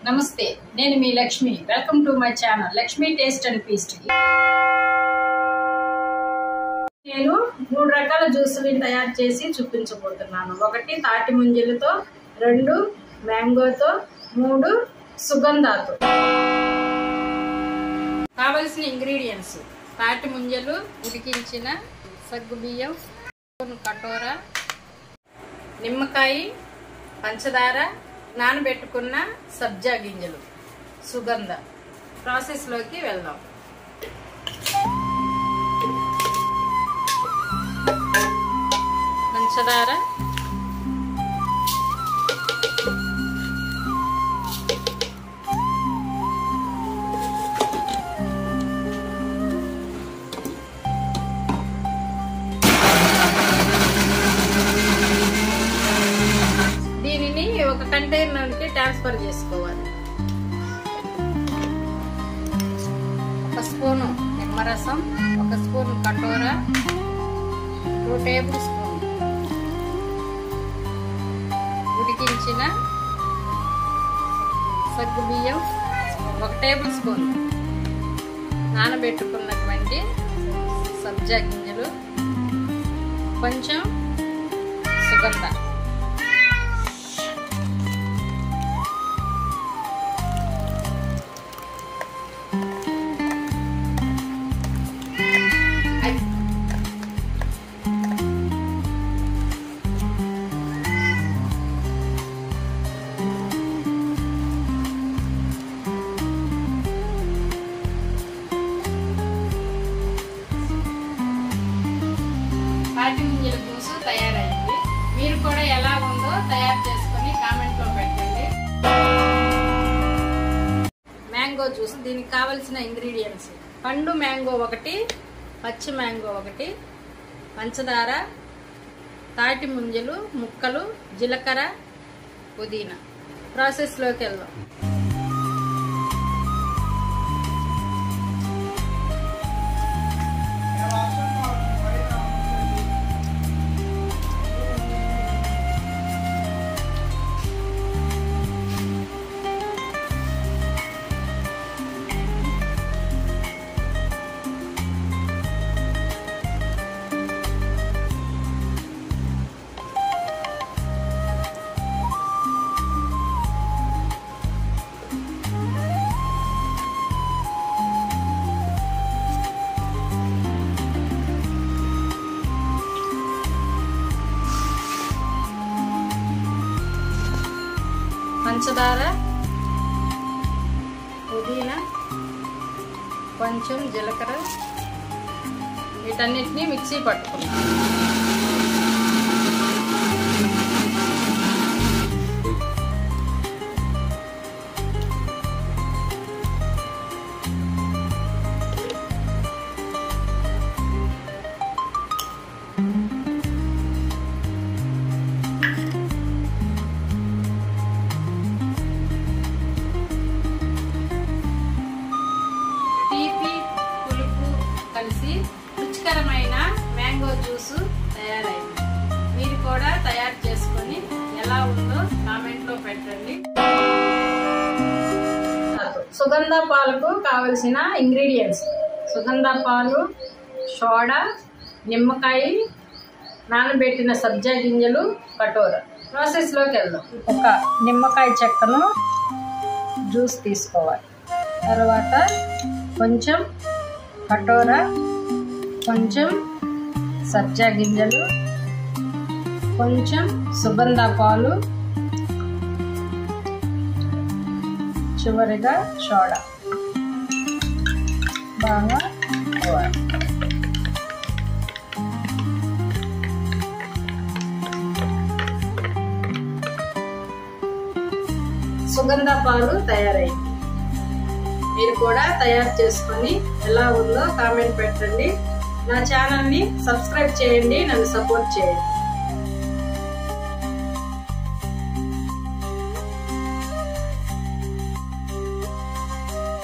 నమస్తే, నేను మీ Lakshmi. Welcome to my channel Lakshmi taste and feast. నేను 3 రకాల జ్యూసులను తయారు చేసి చూపించబోతున్నాను. 1 తాటి ముంజలతో, 2 మ్యాంగోతో, 3 సుగంధాతో. కావలసిన ఇంగ్రీడియంట్స్: తాటి ముంజలు, ఉడికించిన సగ్గుబియ్యం, కటోరా, నిమ్మకాయ, పంచదార, నానబెట్టుకున్న సబ్జా గింజలు, సుగంధ. ప్రాసెస్ లోకి వెళ్దాం. పంచదార, ఒక కంటైనర్కి ట్రాన్స్ఫర్ చేసుకోవాలి. 1 స్పూను నిమ్మరసం, 1 స్పూన్ కటోరా, 2 టేబుల్ స్పూన్ ఉడికించిన సగ్గుబియ్యం, 1 టేబుల్ స్పూన్ నానబెట్టుకున్నటువంటి సబ్జా గింజలు, కొంచెం సుగంధ. తాటి ముంజల జ్యూసు తయారైంది. మీరు కూడా ఎలా ఉందో తయారు చేసుకొని కామెంట్లో పెట్టండి. Mango juice. దీనికి కావలసిన ఇంగ్రీడియంట్స్: పండు మ్యాంగో 1, పచ్చి మ్యాంగో 1, పంచదార, తాటి ముంజలు ముక్కలు, జీలకర్ర, పుదీనా. ప్రాసెస్లోకి వెళ్దాం. పంచదార, పుదీనా, కొంచెం జీలకర్ర, వీటన్నిటిని మిక్సీ పట్టుకున్నాం. కలిసి రుచికరమైన మ్యాంగో జ్యూసు తయారైంది. మీరు కూడా తయారు చేసుకొని ఎలా ఉందో కామెంట్లో పెట్టండి. సుగంధ పాలకు కావలసిన ఇంగ్రీడియంట్స్: సుగంధ పాలు, సోడా, నిమ్మకాయ, నానబెట్టిన సబ్జా గింజలు, కటోరా. ప్రాసెస్లోకి వెళ్దాం. 1 నిమ్మకాయ చెక్కను జ్యూస్ తీసుకోవాలి. తర్వాత కొంచెం కటోరా, కొంచెం సబ్జా గింజలు, కొంచెం సుగంధ పాలు, చివరిగా సోడా. బాగా కలుపుకోవాలి. సుగంధ పాలు తయారైంది. మీరు కూడా తయారు చేసుకొని ఎలా ఉందో కామెంట్ పెట్టండి. నా ఛానల్ని సబ్స్క్రైబ్ చేయండి, నన్ను సపోర్ట్ చేయండి.